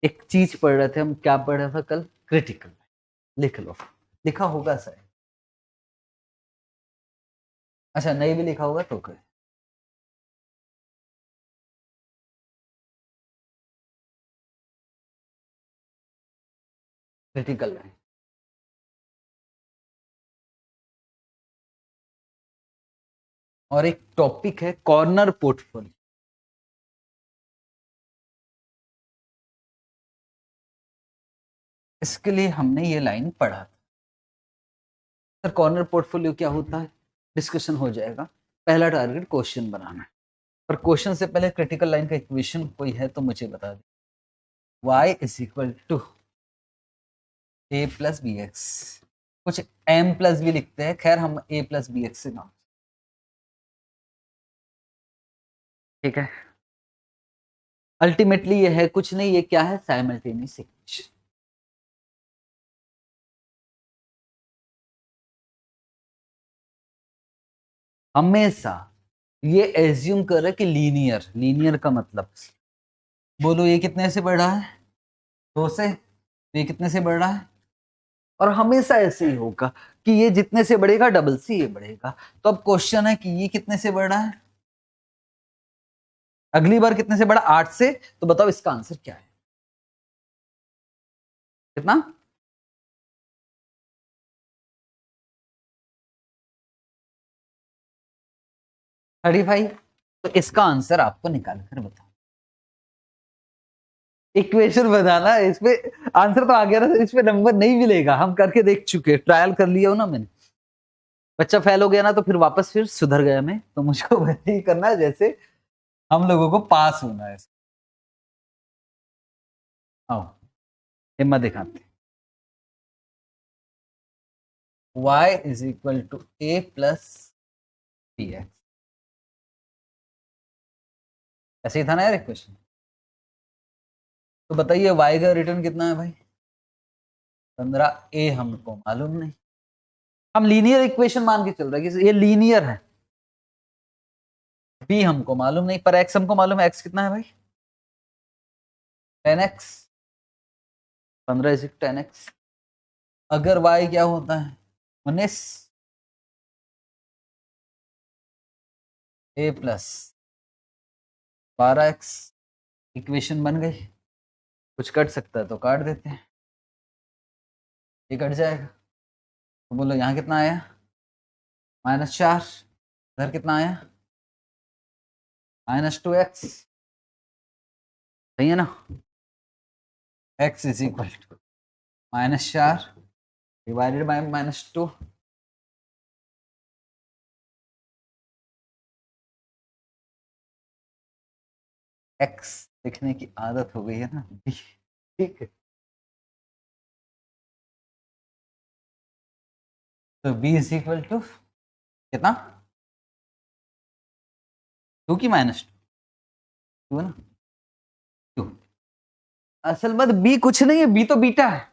एक चीज पढ़ रहे थे हम, क्या पढ़ रहे थे कल? क्रिटिकल। लिख लो, लिखा होगा सर। अच्छा, नहीं भी लिखा होगा तो क्या? क्रिटिकल है। और एक टॉपिक है कॉर्नर पोर्टफोलियो। इसके लिए हमने ये लाइन पढ़ा था। सर कॉर्नर पोर्टफोलियो क्या होता है, डिस्कशन हो जाएगा। पहला टारगेट क्वेश्चन बनाना है, पर क्वेश्चन से पहले क्रिटिकल लाइन का इक्वेशन कोई है तो मुझे बता दे। y is equal to A plus B X, कुछ m प्लस भी लिखते हैं, खैर हम a प्लस बी एक्स से काम। ठीक है, अल्टीमेटली ये है कुछ नहीं, ये क्या है? Simultaneous equation. हमेशा ये एज्यूम करे कि लीनियर, लीनियर का मतलब बोलो ये कितने से बढ़ रहा है? 2 से। ये कितने से बढ़ रहा है? और हमेशा ऐसे ही होगा कि ये जितने से बढ़ेगा डबल से ये बढ़ेगा। तो अब क्वेश्चन है कि ये कितने से बढ़ रहा है, अगली बार कितने से बढ़ा? 8 से। तो बताओ इसका आंसर क्या है? कितना? 35। तो इसका आंसर आपको निकाल कर बताओ। इक्वेशन बनाना है, इसमें आंसर तो आ गया ना, इसमें नंबर नहीं मिलेगा, हम करके देख चुके, ट्रायल कर लिया हो ना मैंने। बच्चा फेल हो गया ना तो फिर वापस फिर सुधर गया मैं, तो मुझको वैसे ही करना है जैसे हम लोगों को पास होना है। आओ हिम्मत दिखाते। y is equal to A plus B X, ऐसे ही था ना यार इक्वेशन। तो बताइए y का रिटर्न कितना है भाई? 15। ए हमको मालूम नहीं, हम लीनियर इक्वेशन मान के चल रहे हैं कि ये लीनियर है। बी हमको मालूम नहीं, पर एक्स हमको मालूम है। एक्स कितना है भाई? 10x। 15 is 10x। अगर y क्या होता है? 19। ए प्लस 12x। इक्वेशन बन गई। कुछ कट सकता है तो काट देते हैं, ये कट जाएगा। तो बोलो यहाँ कितना आया? -4। इधर कितना आया? -2x। सही है ना? x is equal to -4 divided by -2। x लिखने की आदत हो गई है ना। ठीक है, तो b इज इक्वल टू कितना? 2 की -2 है ना? 2। असल बात b कुछ नहीं है, b तो बीटा है।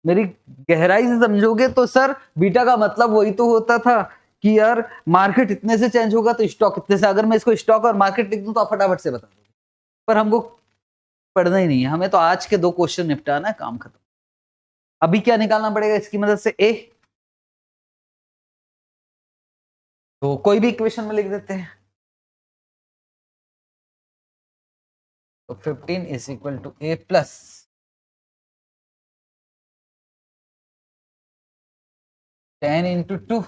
मेरी गहराई से समझोगे तो सर बीटा का मतलब वही तो होता था कि यार मार्केट इतने से चेंज होगा तो स्टॉक इतने से। अगर मैं इसको स्टॉक और मार्केट लिख दूं तो आप फटाफट से बता दोगे, पर हमको पढ़ना ही नहीं है, हमें तो आज के 2 क्वेश्चन निपटाना है, काम खत्म। अभी क्या निकालना पड़ेगा इसकी मदद से? ए। तो कोई भी इक्वेशन में लिख देते हैं। तो 15 is equal to A plus 10 into 2।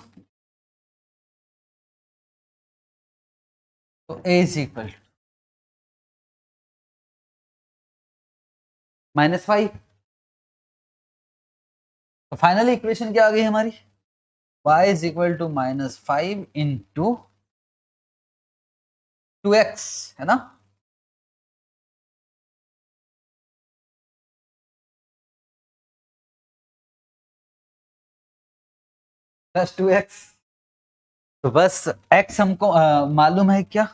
तो ए इज इक्वल टू -5। तो फाइनल इक्वेशन क्या आ गई हमारी? y is equal to -5 into 2x, है ना? +2x। तो बस x हमको मालूम है क्या?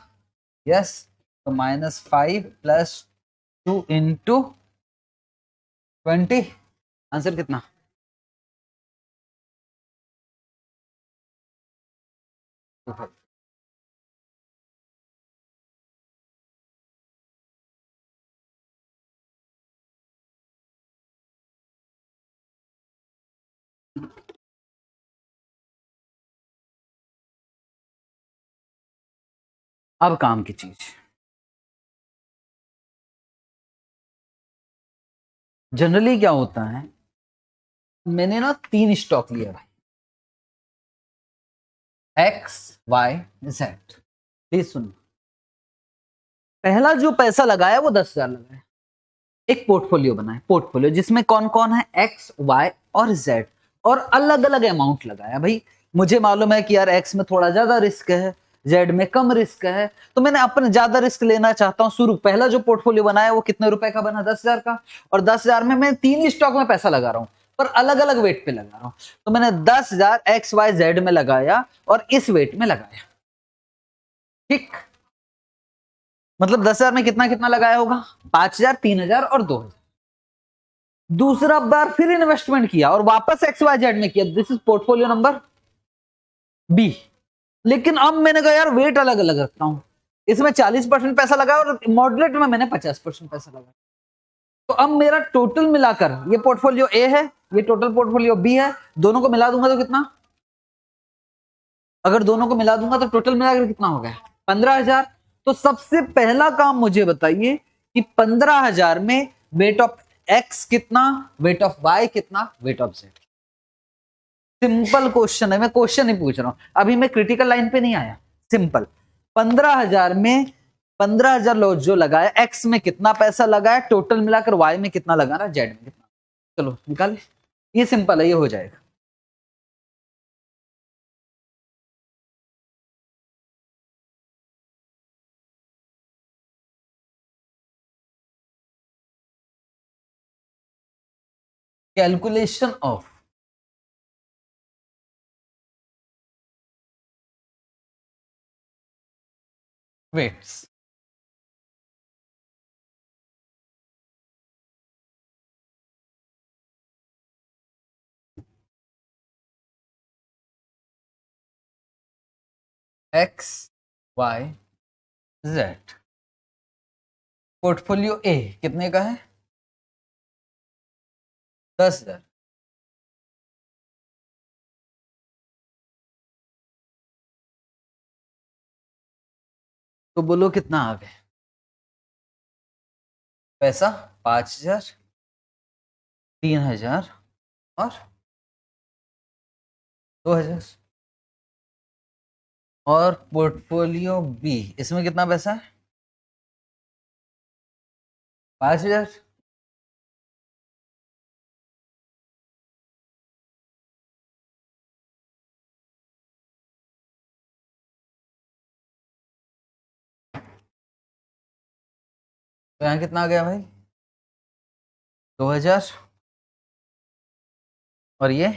यस। तो -5 + 2 इंटू 20। आंसर कितना? अब काम की चीज, जनरली क्या होता है, मैंने ना 3 स्टॉक लिया भाई, एक्स वाई जेड। प्लीज सुन, पहला जो पैसा लगाया वो 10,000 लगाया, एक पोर्टफोलियो बनाया, पोर्टफोलियो जिसमें कौन कौन है, एक्स वाई और जेड, और अलग अलग अमाउंट लगाया। भाई मुझे मालूम है कि यार एक्स में थोड़ा ज्यादा रिस्क है, जेड में कम रिस्क है, तो मैंने अपने ज्यादा रिस्क लेना चाहता हूं। शुरू पहला जो पोर्टफोलियो बनाया वो कितने रुपए का बना, 10,000 का, और 10,000 में मैं 3 स्टॉक में पैसा लगा रहा हूं, पर अलग अलग वेट पे लगा रहा हूं। तो मैंने 10,000 एक्स वाई जेड में लगाया और इस वेट में लगाया, ठीक। मतलब 10,000 में कितना कितना लगाया होगा, 5,000, 3,000 और 2,000। दूसरा बार फिर इन्वेस्टमेंट किया और वापस एक्स वाई जेड में किया, this is portfolio number B. लेकिन अब मैंने कहा यार वेट अलग अलग रखता हूं, इसमें 40% पैसा लगा और मॉडरेट में मैंने 50% पैसा लगा। तो अब मेरा टोटल मिलाकर, ये पोर्टफोलियो ए है, ये टोटल पोर्टफोलियो बी है, दोनों को मिला दूंगा तो कितना, अगर दोनों को मिला दूंगा तो टोटल मिलाकर कितना हो गया, 15,000। तो सबसे पहला काम मुझे बताइए कि 15,000 में वेट ऑफ एक्स कितना, वेट ऑफ वाई कितना, weight of Z. Simple question है, मैं क्वेश्चन नहीं पूछ रहा हूं, अभी मैं क्रिटिकल लाइन पे नहीं आया। सिंपल, 15,000 में 15,000 लो जो लगाया, एक्स में कितना पैसा लगाया, टोटल मिलाकर वाई में कितना लगाना, जेड में कितना, चलो निकाले। ये सिंपल है, ये हो जाएगा। Calculation of weights, X Y Z. Portfolio A कितने का है, 10,000। तो बोलो कितना आ गया पैसा, 5,000, 3,000 और 2,000। और पोर्टफोलियो बी, इसमें कितना पैसा है, 5,000। तो यहाँ कितना आ गया भाई, 2,000, और ये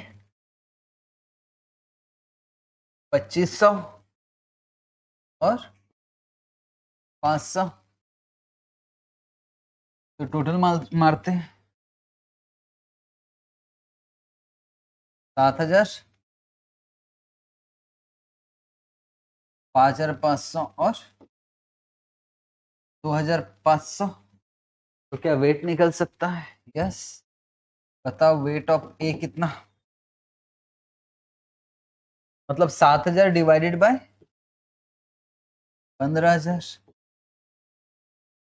2,500 और 500। तो टोटल मारते हैं, 7,000, 5,500 और 2,500। तो क्या वेट निकल सकता है, यस। बताओ वेट ऑफ ए कितना, मतलब 7,000 डिवाइडेड बाय 15,000,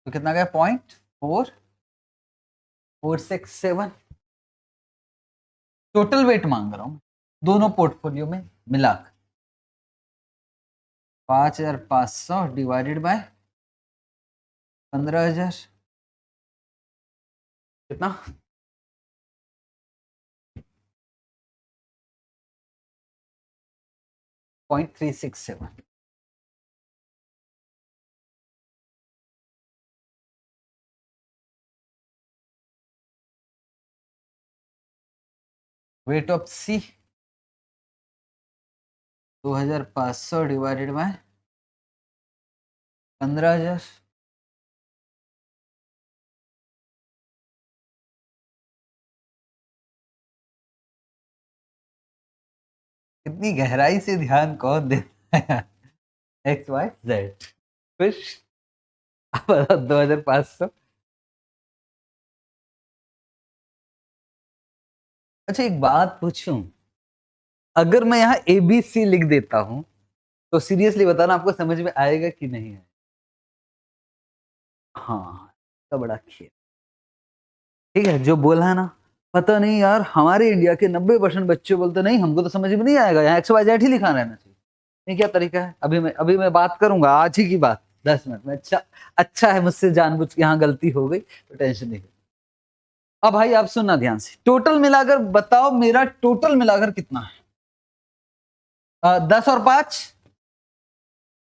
तो कितना गया, 0.4467। टोटल वेट मांग रहा हूं दोनों पोर्टफोलियो में मिलाकर, 5,500 डिवाइडेड बाय 15,000, कितना, 0.367। Weight of C 2,500 divided by 15,000, इतनी गहराई से ध्यान कौन देता है, एक्स वाई जेड। खुश, अब 2,500। अच्छा एक बात पूछूं, अगर मैं यहाँ ABC लिख देता हूं तो सीरियसली बताना आपको समझ में आएगा कि नहीं है? हाँ, तो बड़ा खेल। ठीक है, जो बोला है ना, पता नहीं यार, हमारे इंडिया के 90% बच्चे बोलते नहीं हमको तो समझ में नहीं आएगा, यहाँ XYZ ही लिखा रहना चाहिए। ये क्या तरीका है? अभी मैं बात करूंगा आज ही की बात 10 मिनट में। अच्छा है मुझसे जानबूझ के यहाँ गलती हो गई, तो टेंशन नहीं। अब भाई आप सुनना ध्यान से, टोटल मिलाकर बताओ मेरा टोटल मिलाकर कितना है? 10 और 5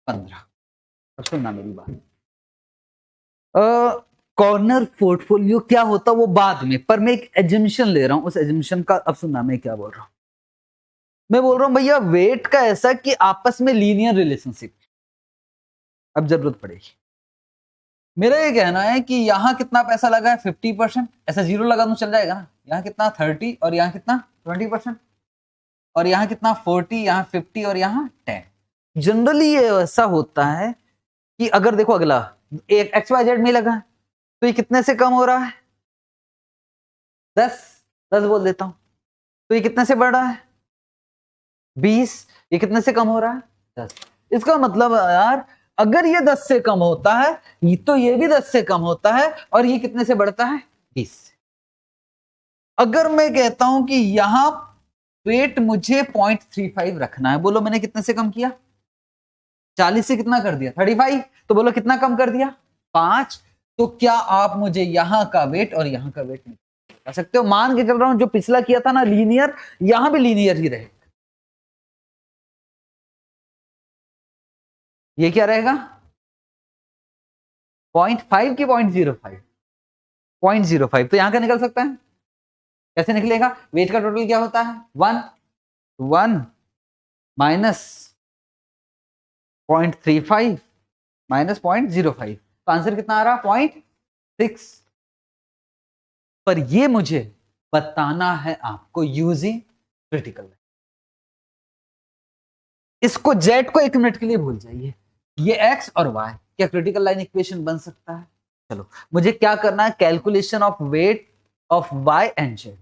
15। अब सुनना मेरी बात, कॉर्नर पोर्टफोलियो क्या होता वो बाद में, पर मैं एक एजम्पशन ले रहा हूं, उस एजम्पशन का अब सुनना मैं क्या बोल रहा हूं। मैं बोल रहा हूं भैया वेट का ऐसा कि आपस में लीनियर रिलेशनशिप, अब जरूरत पड़ेगी। मेरा ये कहना है कि यहां कितना पैसा लगा है 50%, ऐसा जीरो लगा दूं चल जाएगा ना? यहां कितना 30 और यहां कितना 20%, और यहां कितना 40, यहां 50 और यहां 10। जनरली ये ऐसा होता है कि अगर देखो अगला एक XYZ में लगा है, तो ये कितने से कम हो रहा है? 10 10 बोल देता हूं। तो ये कितने से बढ़ रहा है? 20। ये कितने से कम हो रहा है? 10। इसका मतलब यार अगर ये 10 से कम होता है, ये तो ये भी 10 से कम होता है, और ये कितने से बढ़ता है? 20 से। अगर मैं कहता हूं कि यहां वेट मुझे 0.35 रखना है, बोलो मैंने कितने से कम किया? 40 से कितना कर दिया? 35। तो बोलो कितना कम कर दिया? 5। तो क्या आप मुझे यहां का वेट और यहां का वेट निकाल सकते हो? मान के चल रहा हूं जो पिछला किया था ना लीनियर, यहां भी लीनियर ही रहे। ये क्या रहेगा? 0.5 की 0.05? 0.05। तो यहां का निकल सकता है। कैसे निकलेगा? वेट का टोटल क्या होता है? 1 1 माइनस 0.35 माइनस 0.05। तो आंसर कितना आ रहा? 0.6। पर ये मुझे बताना है आपको यूजिंग क्रिटिकल। इसको जेड को 1 मिनट के लिए भूल जाइए, ये एक्स और वाई क्या क्रिटिकल लाइन इक्वेशन बन सकता है? चलो मुझे क्या करना है, calculation of weight of Y and Z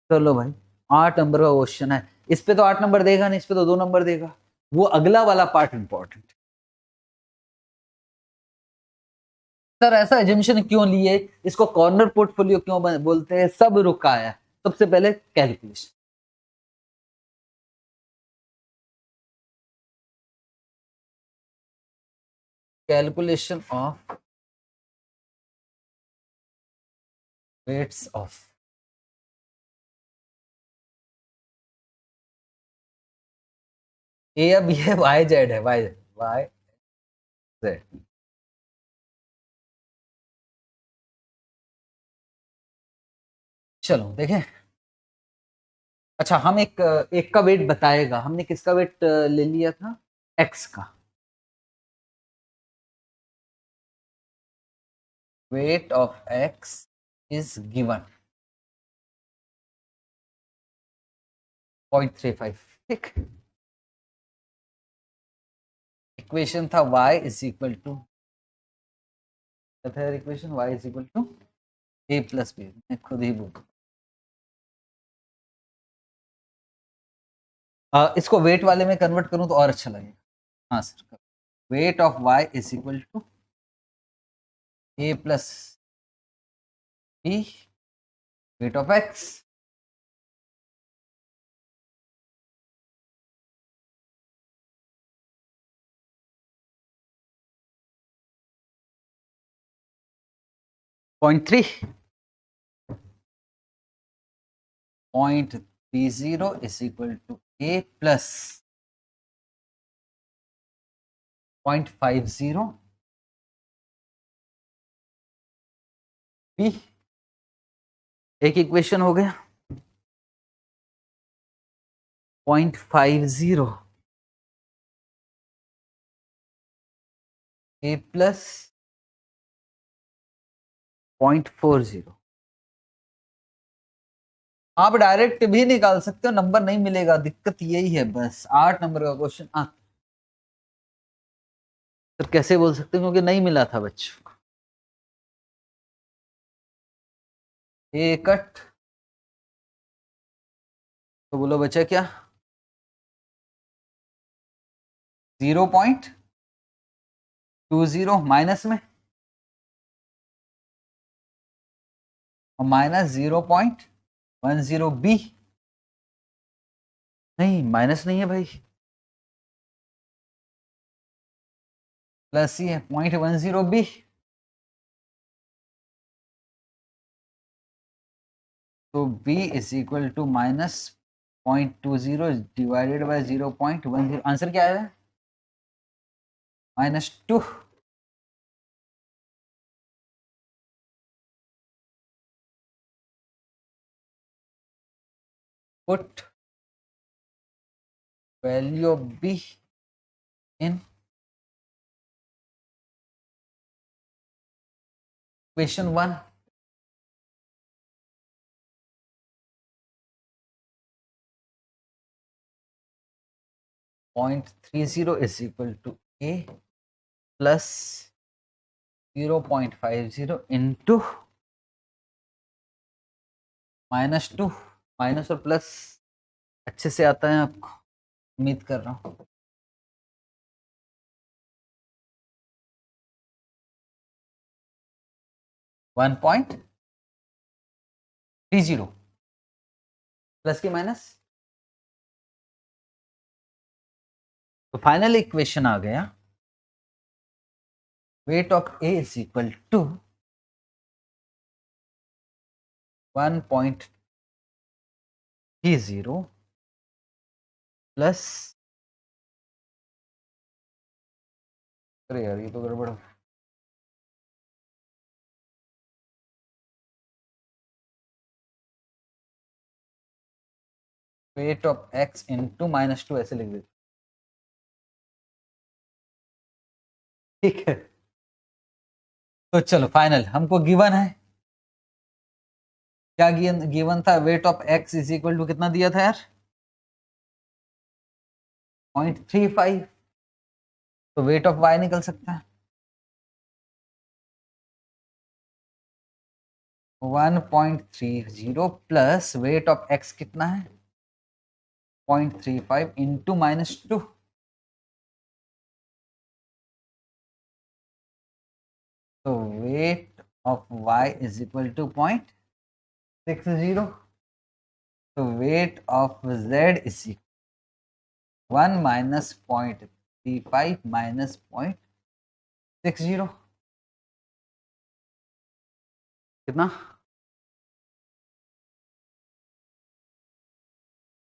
कर लो भाई। 8 नंबर का क्वेश्चन है, इस पे तो 8 नंबर देगा नहीं, इस पे तो 2 नंबर देगा, वो अगला वाला पार्ट इंपॉर्टेंट। सर ऐसा एजम्पशन क्यों लिए, इसको कॉर्नर पोर्टफोलियो क्यों बोलते हैं, सब रुका है। सबसे पहले calculation, calculation of weights of A, अब ये वाई जेड है, वाई वाई जेड। चलो देखें। अच्छा हम एक का वेट बताएगा, हमने किसका वेट ले लिया था? एक्स का। Weight of X is given 0.35। ठीक, इक्वेशन था y is equal to, equation y is equal to a plus B, मैं खुद ही बोल, इसको वेट वाले में कन्वर्ट करूं तो और अच्छा लगेगा। हाँ sir, weight of y is equal to a plus B weight of x। Point 0.30 is equal to a plus 0.50 B. एक इक्वेशन हो गया। 0.50 a प्लस 0.40। आप डायरेक्ट भी निकाल सकते हो, नंबर नहीं मिलेगा, दिक्कत यही है बस। 8 नंबर का क्वेश्चन सर कैसे बोल सकते हो, क्योंकि नहीं मिला था बच्चों को। ए कट, तो बोलो बचा क्या? 0.20 माइनस में और माइनस 0.10 बी। नहीं माइनस नहीं है भाई, प्लस ही है 0.10 बी। तो b is equal to minus 0.20 divided by 0.10। Answer क्या है? -2। Put value of b in equation 1। .30 is equal to a plus 0.50 into -2। Minus और प्लस अच्छे से आता है आपको, उम्मीद कर रहा हूँ। .30 प्लस की माइनस, तो फाइनल इक्वेशन आ गया weight of A is equal to 1.30 plus, अरे यार ये तो गड़बड़ हो, वेट ऑफ x इंटू -2 ऐसे लिख देते, ठीक है। तो चलो फाइनल हमको गिवन है, क्या गिवन था? Weight of x is equal to कितना दिया था यार? 0.35। तो वेट ऑफ y निकल सकता है 1.30 प्लस वेट ऑफ x कितना है 0.35 इंटू -2। तो weight of y is equal to 0.60। तो weight of z is 1 minus 0.35 minus 0.60 कितना?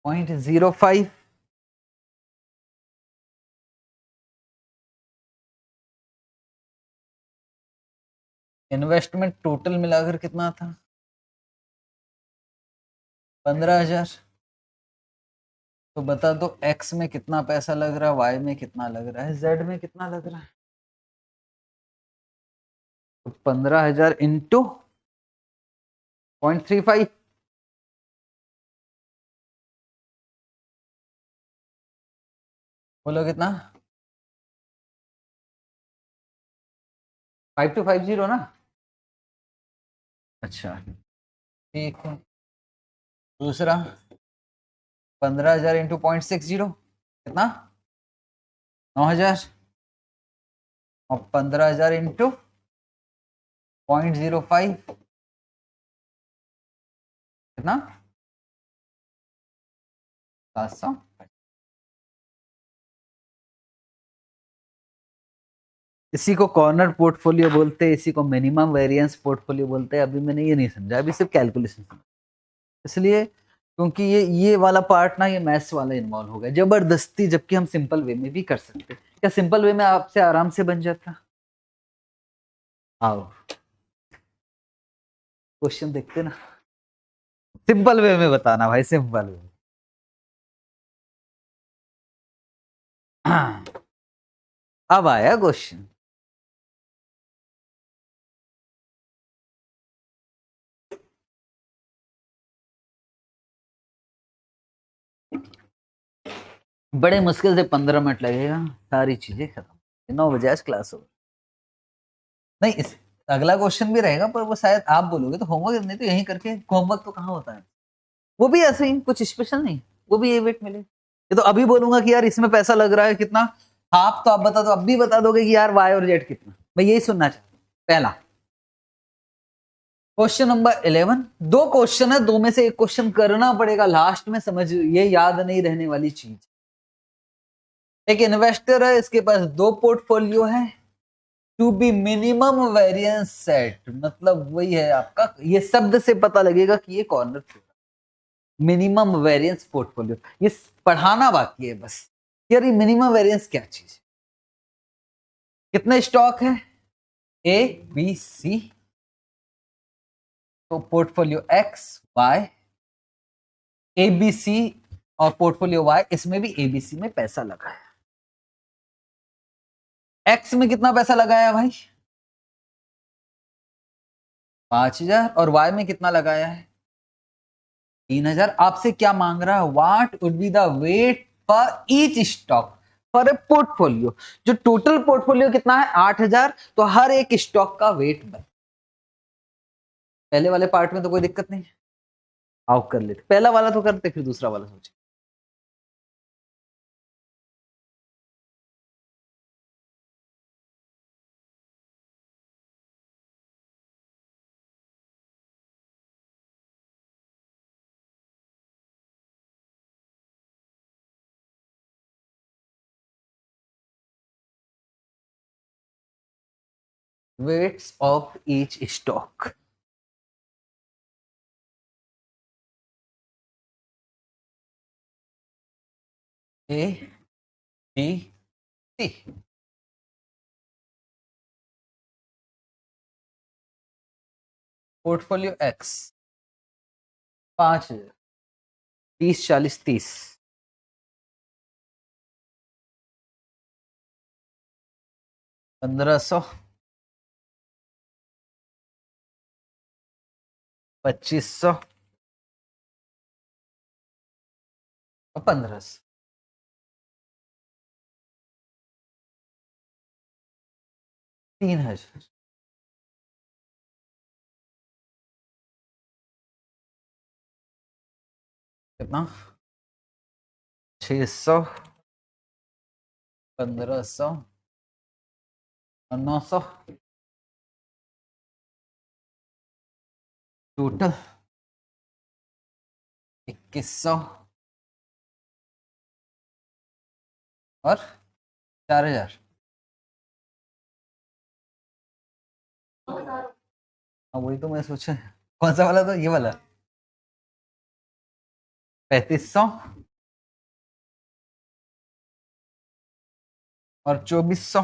0.05। इन्वेस्टमेंट टोटल मिलाकर कितना था? 15,000। तो बता दो x में कितना पैसा लग रहा है, y में कितना लग रहा है, z में कितना लग रहा है? तो 15,000 इंटू 0.35, बोलो कितना? 5250 ना? अच्छा ठीक है। दूसरा 15,000 इंटू 0.60 कितना? 9,000। और 15,000 इंटू 0.05 कितना? 700। इसी को कॉर्नर पोर्टफोलियो बोलते हैं, इसी को मिनिमम वेरिएंस पोर्टफोलियो बोलते हैं। अभी मैंने ये नहीं समझा, अभी सिर्फ कैलकुलेशन, इसलिए क्योंकि ये वाला पार्ट ना, ये मैथ्स वाला इन्वॉल्व हो गया जबरदस्ती, जबकि हम सिंपल वे में भी कर सकते। क्या सिंपल वे में आपसे आराम से बन जाता? आओ क्वेश्चन देखते ना, सिंपल वे में बताना भाई, सिंपल वे में। अब आया क्वेश्चन, बड़े मुश्किल से 15 मिनट लगेगा, सारी चीजें खत्म। 9 बजे आज क्लास हो। नहीं इस अगला क्वेश्चन भी रहेगा, पर वो शायद आप बोलोगे तो होमवर्क नहीं, तो यहीं करके, होमवर्क तो कहाँ होता है, वो भी ऐसे ही कुछ स्पेशल नहीं, वो भी ये वेट मिले। ये तो अभी बोलूंगा कि यार इसमें पैसा लग रहा है कितना, हाफ तो आप बता दो, अब भी बता दोगे कि यार वाई और जेड कितना, मैं यही सुनना चाहता हूं। पहला क्वेश्चन नंबर 11, दो क्वेश्चन है, दो में से एक क्वेश्चन करना पड़ेगा लास्ट में, समझ, ये याद नहीं रहने वाली चीज। एक इन्वेस्टर है, इसके पास दो पोर्टफोलियो है, to be minimum variance set, मतलब वही है आपका, ये शब्द से पता लगेगा कि ये कॉर्नर मिनिमम वेरिएंस पोर्टफोलियो, ये पढ़ाना बाकी है बस यार, ये मिनिमम वेरिएंस क्या चीज है। कितने स्टॉक है, ए बी सी, तो portfolio X Y, A B C और पोर्टफोलियो वाई, इसमें भी एबीसी में पैसा लगा है। एक्स में कितना पैसा लगाया भाई, 5,000, और वाई में कितना लगाया है, 3,000। आपसे क्या मांग रहा है, what would be the weight for each stock for a portfolio, जो टोटल पोर्टफोलियो कितना है 8,000, तो हर एक स्टॉक का वेट बता। पहले वाले पार्ट में तो कोई दिक्कत नहीं है, आओ कर लेते, पहला वाला तो करते फिर दूसरा वाला सोचे। Weights of each stock, A B C, portfolio X 5,000, 30 40 30, 1,500, 2,500 और 1,500, 3,000, कितना 600, 1,500 और 900, टोटल 2,100 और 4,000। हाँ वही तो मैं सोचा, कौन सा वाला था, ये वाला 3,500 और 2,400,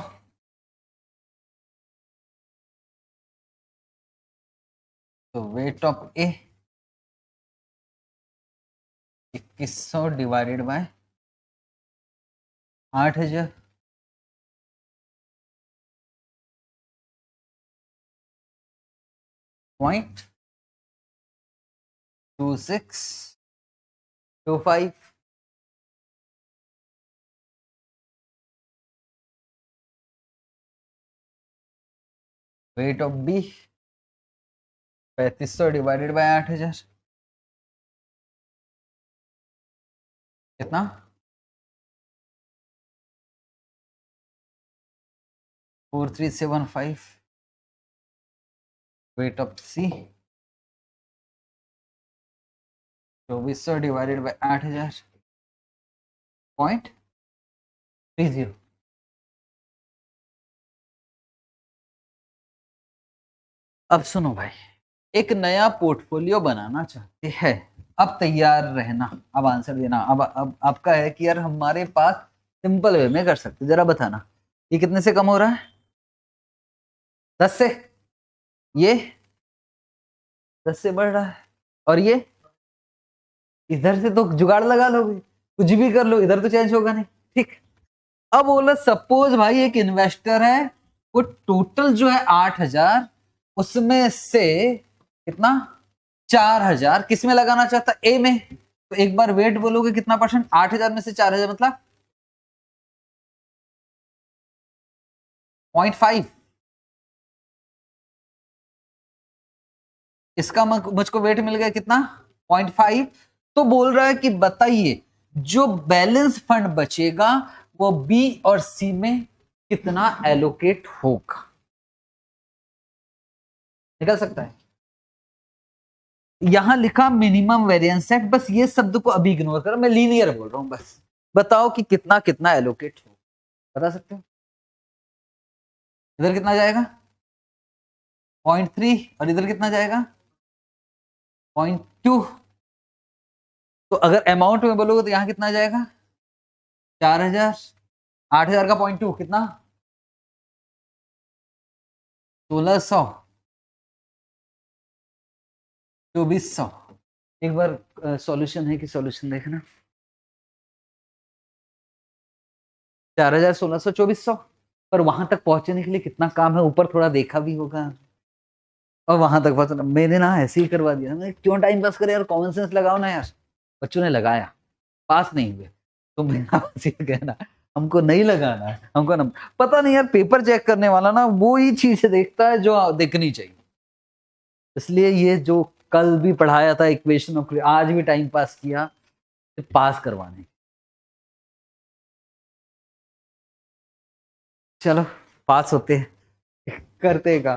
तो weight of A 2,100 divided by 8,000, .2625, weight of B 3,500 divided by 8,000, कितना 4,375, weight of C 2,400 divided by 8,000, .30। अब सुनो भाई, एक नया पोर्टफोलियो बनाना चाहते हैं, अब तैयार रहना, अब आंसर देना। अब आपका है कि यार हमारे पास सिंपल वे में कर सकते, जरा बताना ये कितने से कम हो रहा है, 10 से, ये 10 से बढ़ रहा है, और ये इधर से तो जुगाड़ लगा लोगे, कुछ भी कर लो, इधर तो चेंज होगा नहीं, ठीक। अब बोला सपोज भाई एक इन्वेस्टर है, वो टोटल जो है 8,000, उसमें से कितना 4,000 किस में लगाना चाहता, ए में, तो एक बार वेट बोलोगे कितना परसेंट, 8,000 में से 4,000 मतलब 0.5, इसका मुझको वेट मिल गया कितना 0.5, तो बोल रहा है कि बताइए जो बैलेंस फंड बचेगा वो बी और सी में कितना एलोकेट होगा, निकल सकता है। यहां लिखा मिनिमम वेरिएंस सेट, बस ये शब्द को अभी इग्नोर करो, मैं लीनियर बोल रहा हूं, बस बताओ कि कितना कितना एलोकेट हो, बता सकते हो? इधर कितना जाएगा 0.3 और इधर कितना जाएगा 0.2। तो अगर अमाउंट में बोलोगे तो यहां कितना जाएगा 4000, 8000 का 0.2 कितना 1600, 2400। एक बार सॉल्यूशन है कि सॉल्यूशन देखना, 4000, 1600, 2400। पर वहां तक पहुंचने के लिए कितना काम है, ऊपर थोड़ा देखा भी होगा और वहां तक पहुंचना। मैंने ना ऐसे ही करवा दिया, मैं क्यों टाइम पास करे यार, कॉमन सेंस लगाओ ना यार। बच्चों ने लगाया, पास नहीं हुए, तो मेरा बस ये कहना, हमको नहीं लगाना है, हमको ना पता नहीं यार, पेपर चेक करने वाला ना वो ही चीज देखता है जो देखनी चाहिए। इसलिए ये जो कल भी पढ़ाया था इक्वेशन ऑफ, आज भी टाइम पास किया पास करवाने। चलो पास होते करते का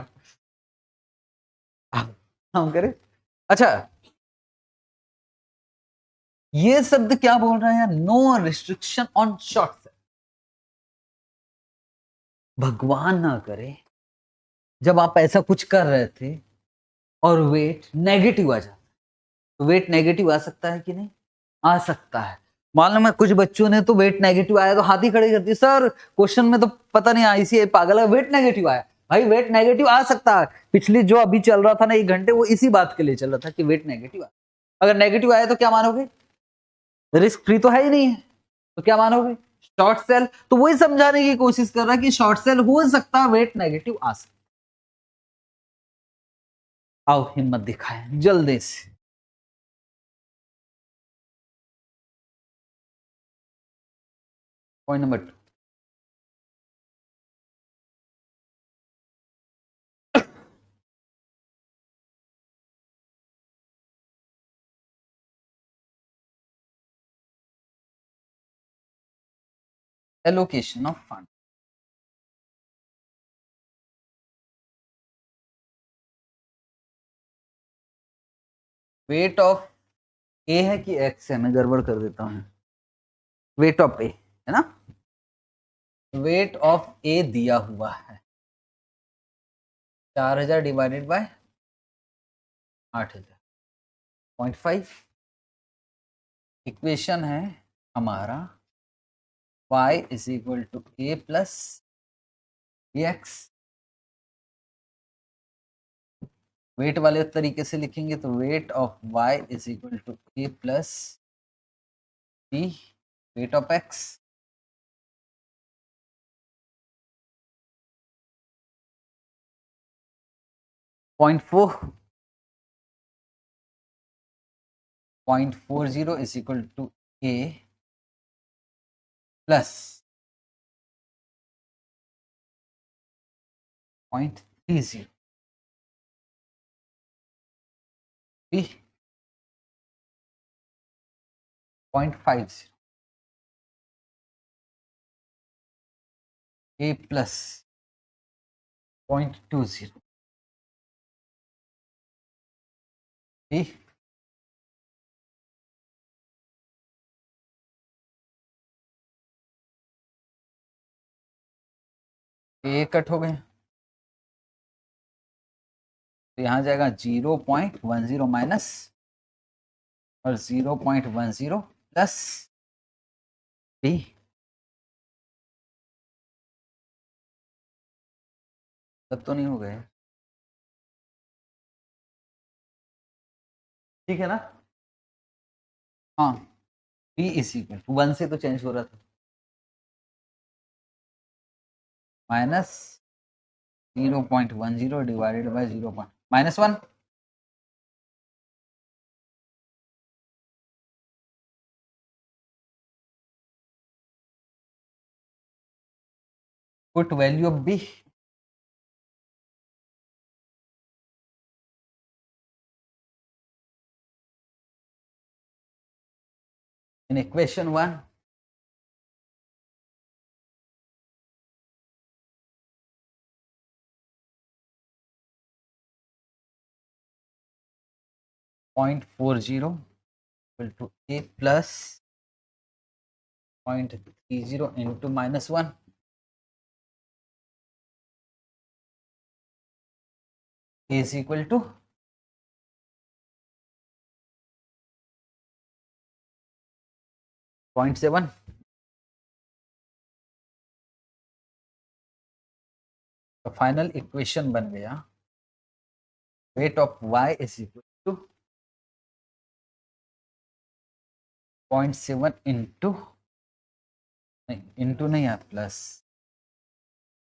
हम करें। अच्छा ये शब्द क्या बोल रहा है, नो रिस्ट्रिक्शन ऑन शॉर्ट। भगवान ना करे जब आप ऐसा कुछ कर रहे थे और वेट नेगेटिव आ जाता, तो वेट नेगेटिव आ सकता है कि नहीं, आ सकता है। मालूम है कुछ बच्चों ने तो वेट नेगेटिव आया तो हाथ ही खड़े कर दिए, सर क्वेश्चन में तो पता नहीं आईसीआई पागल है, वेट नेगेटिव आया। भाई वेट नेगेटिव आ सकता है, पिछली जो अभी चल रहा था ना 1 घंटे, वो इसी बात के लिए चल रहा था कि वेट नेगेटिव आया। अगर नेगेटिव आया तो क्या मानोगे, रिस्क फ्री तो है ही नहीं है, तो क्या मानोगे शॉर्ट सेल। तो वही समझाने की कोशिश कर रहा है कि शॉर्ट सेल हो सकता है, वेट नेगेटिव आ सकता। आओ हिम्मत दिखाएं जल्दी से। Point number 2, allocation of fund. Weight of A है कि एक्स है, मैं गड़बड़ कर देता हूं, वेट ऑफ ए है ना, वेट ऑफ ए दिया हुआ है 4000 डिवाइडेड बाय 8000, 0.5। इक्वेशन है हमारा y is equal to A plus X. Weight वाले तरीके से लिखेंगे तो weight of y is equal to A plus B, weight of x 0.4, 0.40 is equal to A plus 0.30 B 0.50 A plus 0.20 B। A cut हो गए तो यहां जाएगा 0.10 माइनस और 0.10 प्लस डी। तब तो नहीं हो गए, ठीक है ना। हाँ बी इज इक्वल टू 1 से तो चेंज हो रहा था, minus 0.10 divided by 0 -1। Put value of B, in equation 1 0.40 equal to a plus 0.30 into -1 a is equal to 0.7। तो फाइनल इक्वेशन बन गया weight of y is equal to 0.7 into नहीं है प्लस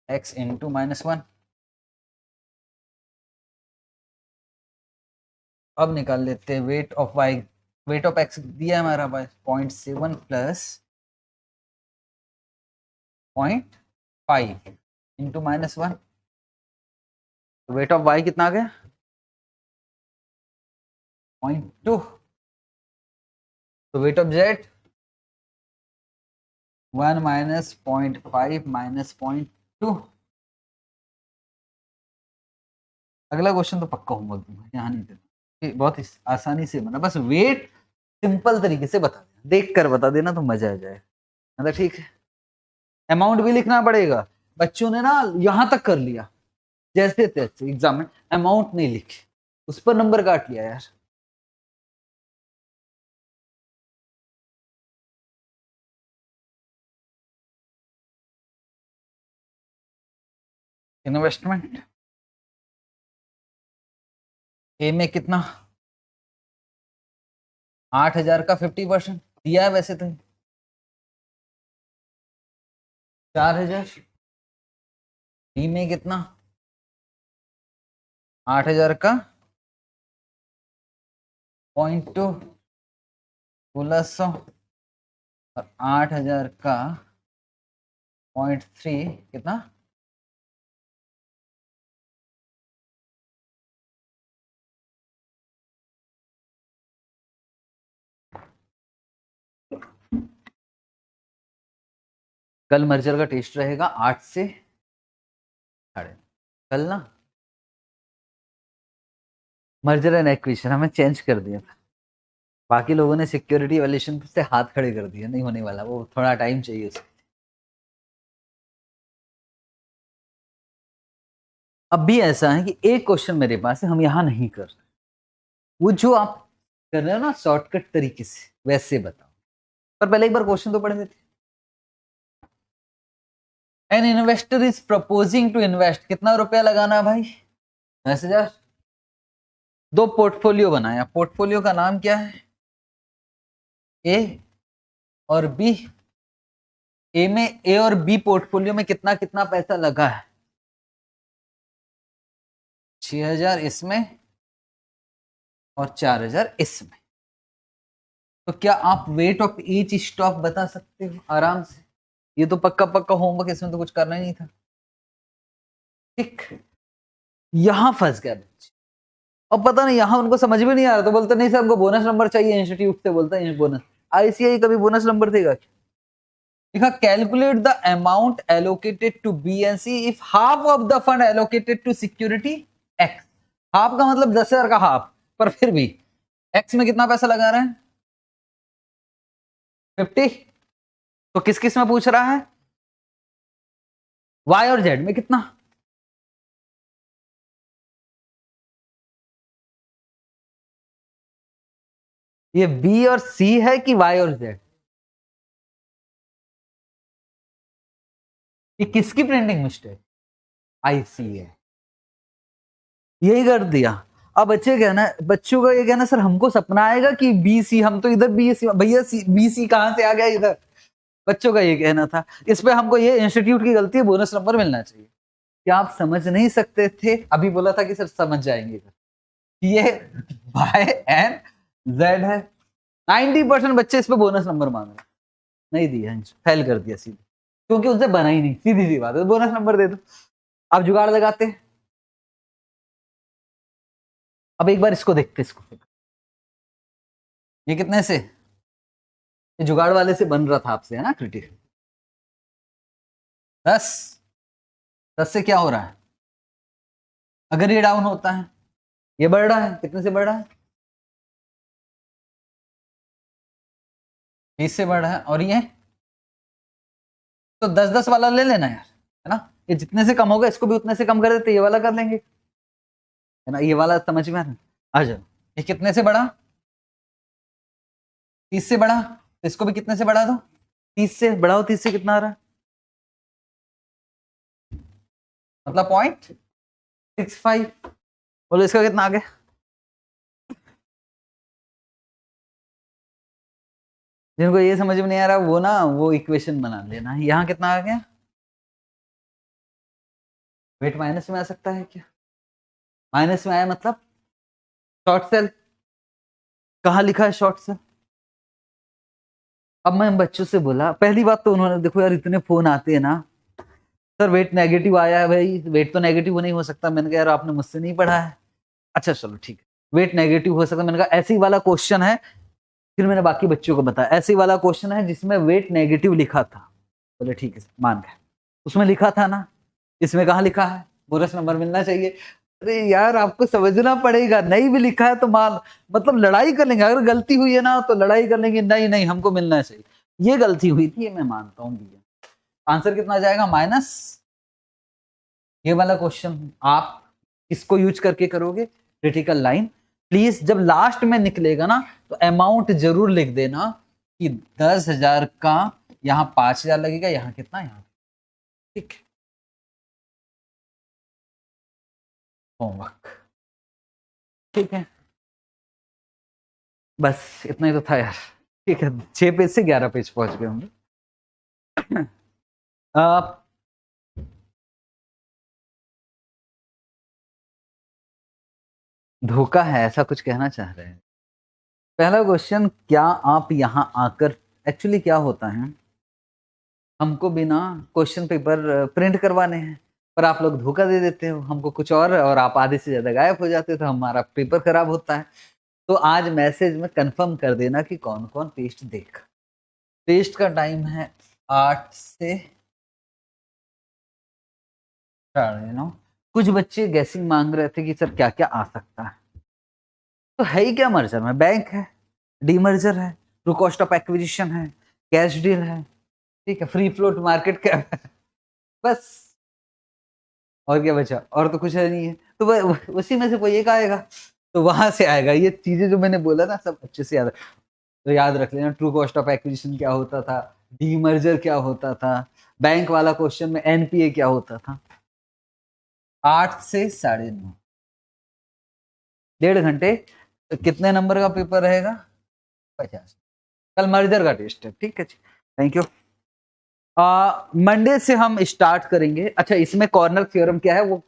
x इंटू -1। अब निकाल लेते हैं wait of y, wait of x दिया है हमारा पास 0.7 प्लस 0.5 इंटू -1। तो वेट ऑफ y कितना आ गया 0.2। तो weight of z 1 minus 0.5 minus 0.2। अगला क्वेश्चन तो पक्का होमवर्क दूंगा, यहाँ नहीं देना, बहुत आसानी से बना, बस वेट सिंपल तरीके से बता देना, देख कर बता देना तो मजा आ जाए, मतलब ठीक है। अमाउंट भी लिखना पड़ेगा, बच्चों ने ना यहां तक कर लिया जैसे तैसे एग्जाम में, अमाउंट नहीं लिखे उस पर नंबर काट लिया यार। इन्वेस्टमेंट ए में कितना 8,000 का 50% दिया है वैसे तो 4,000। बी में कितना 8,000 का 0.2 1600 और 8,000 का 0.3 कितना 8। कल मर्जर का टेस्ट रहेगा 8 से 8:30 कल ना। मर्जर एंड एक्विजिशन हमें चेंज कर दिया था, बाकी लोगों ने सिक्योरिटी वैल्यूएशन से हाथ खड़े कर दिए, नहीं होने वाला, वो थोड़ा टाइम चाहिए उसको। अब भी ऐसा है कि एक क्वेश्चन मेरे पास है, हम यहां नहीं कर रहे, वो जो आप कर रहे हो ना शॉर्टकट तरीके से वैसे बताओ, पर पहले एक बार क्वेश्चन तो पढ़ लेते। An investor is proposing to invest, कितना रुपया लगाना है भाई 10,000। दो पोर्टफोलियो बनाया, पोर्टफोलियो का नाम क्या है ए और बी। ए में ए और बी पोर्टफोलियो में कितना कितना पैसा लगा है 6,000 इसमें और 4,000 इसमें। तो क्या आप वेट ऑफ ईच स्टॉक बता सकते हो आराम से, ये तो पक्का पक्का होमवर्क, इसमें तो कुछ करना ही नहीं था। ठीक, यहां फंस गया बच्चे, अब पता नहीं यहां उनको समझ में नहीं आ रहा, तो बोलते नहीं सर हमको बोनस नंबर चाहिए, इंस्टीट्यूट से बोलता है बोनस। आईसीआई कभी बोनस नंबर देगा क्या? लिखा calculate the amount allocated to B and C if half of the fund allocated to security X. Half का मतलब 10,000 का हाफ, पर फिर भी एक्स में कितना पैसा लगा रहे हैं 50। तो किस किस में पूछ रहा है वाई और जेड में कितना। ये बी और सी है कि वाई और जेड, ये किसकी प्रिंटिंग मिस्टेक आईसी है, यही कर दिया। अब बच्चे कहना, बच्चों का ये कहना सर हमको सपना आएगा कि बी सी, हम तो इधर बी सी, भैया बी सी कहां से आ गया इधर, बच्चों का ये कहना था। इस पे हमको ये इंस्टीट्यूट की गलती है, बोनस नंबर मिलना चाहिए। क्या आप समझ नहीं सकते थे, अभी बोला था कि सर समझ जाएंगे, ये वाई एंड जेड है। 90% बच्चे इस पे बोनस नंबर मांग रहे, नहीं दिया, फेल कर दिया सीधे, क्योंकि उनसे बना ही नहीं, सीधी सी बात है, बोनस नंबर दे दो। अब जुगाड़ लगाते हैं, अब एक बार इसको देखते, इसको ये कितने से, ये जुगाड़ वाले से बन रहा था आपसे, है ना क्रिटिक 10। 10 से क्या हो रहा है, अगर ये डाउन होता है ये बढ़ रहा है, कितने से बढ़ रहा है 30 से बड़ा है, और ये तो 10-10 वाला ले लेना यार, है ना, ये जितने से कम होगा इसको भी उतने से कम कर देते, ये वाला कर लेंगे, है ना, ये वाला समझ में आ जाओ। ये कितने से बढ़ा, 30 से बढ़ा, तो इसको भी कितने से बढ़ा दो, 30 से बढ़ाओ, 30 से कितना आ रहा है, मतलब 0.65, बोलो इसका कितना आ गया, जिनको ये समझ में नहीं आ रहा वो ना वो इक्वेशन बना लेना, यहाँ कितना आ गया, वेट माइनस में आ सकता है क्या, माइनस में आया मतलब शॉर्ट सेल, कहाँ लिखा है शॉर्ट सेल। अब मैं बच्चों से बोला, पहली बात तो उन्होंने, देखो यार इतने फोन आते हैं ना, सर वेट नेगेटिव आया है, भाई वेट तो नेगेटिव नहीं हो सकता, मैंने कहा यार आपने मुझसे नहीं पढ़ा है, अच्छा चलो ठीक है, वेट नेगेटिव हो सकता है, मैंने कहा ऐसे ही वाला क्वेश्चन है, फिर मैंने बाकी बच्चों को बताया ऐसे ही वाला क्वेश्चन है जिसमें वेट नेगेटिव लिखा था, बोले ठीक है मान गए, उसमें लिखा था ना, इसमें कहाँ लिखा है, बोनस नंबर मिलना चाहिए, अरे यार आपको समझना पड़ेगा, नहीं भी लिखा है तो मान, मतलब लड़ाई कर लेंगे, अगर गलती हुई है ना तो लड़ाई कर लेंगे, नहीं नहीं हमको मिलना चाहिए, ये गलती हुई थी, ये मैं मानता हूँ भैया, आंसर कितना आ जाएगा माइनस, ये वाला क्वेश्चन आप इसको यूज करके करोगे, क्रिटिकल लाइन, प्लीज जब लास्ट में निकलेगा ना तो अमाउंट जरूर लिख देना कि 10,000 का यहाँ 5,000 लगेगा, यहाँ कितना, यहाँ, ठीक, होमवर्क, ठीक है, बस इतना ही तो था यार, ठीक है, 6 पेज से 11 पेज पहुंच गए होंगे। धोखा है ऐसा कुछ कहना चाह रहे हैं। पहला क्वेश्चन, क्या आप यहां आकर, एक्चुअली क्या होता है, हमको बिना क्वेश्चन पेपर प्रिंट करवाने हैं, पर आप लोग धोखा दे देते हो हमको कुछ और आप आधे से ज्यादा गायब हो जाते हो, तो हमारा पेपर खराब होता है। तो आज मैसेज में कंफर्म कर देना कि कौन कौन टेस्ट देगा। टेस्ट का टाइम है 8 से 9:30। कुछ बच्चे गैसिंग मांग रहे थे कि सर क्या क्या आ सकता है, तो है ही क्या मर्जर में, बैंक है, डीमर्जर है, ट्रू कॉस्ट ऑफ एक्विजिशन है, कैश डील है, ठीक है, फ्री फ्लोट मार्केट कैप है, बस और क्या बचा, और तो कुछ है नहीं है, तो उसी में से कोई एक आएगा, तो वहां से आएगा, ये चीजें जो मैंने बोला ना सब अच्छे से याद है, तो याद रख लेना, ट्रू कॉस्ट ऑफ एक्विजिशन क्या होता था, डीमर्जर क्या होता था, बैंक वाला क्वेश्चन में एनपीए क्या होता था। 8 से 9:30, 1.5 घंटे, तो कितने नंबर का पेपर रहेगा, 50। कल मर्जर का टेस्ट है, ठीक है जी, थैंक यू। मंडे से हम स्टार्ट करेंगे। अच्छा, इसमें कॉर्नर थ्योरम क्या है वो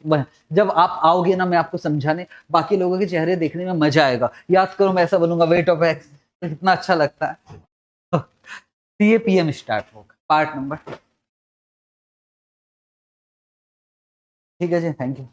जब आप आओगे ना मैं आपको समझाने, बाकी लोगों के चेहरे देखने में मजा आएगा, याद करो मैं ऐसा बोलूंगा वेट ऑफ एक्स, तो कितना अच्छा लगता है। CAPM स्टार्ट होगा पार्ट नंबर, ठीक है जी, थैंक यू।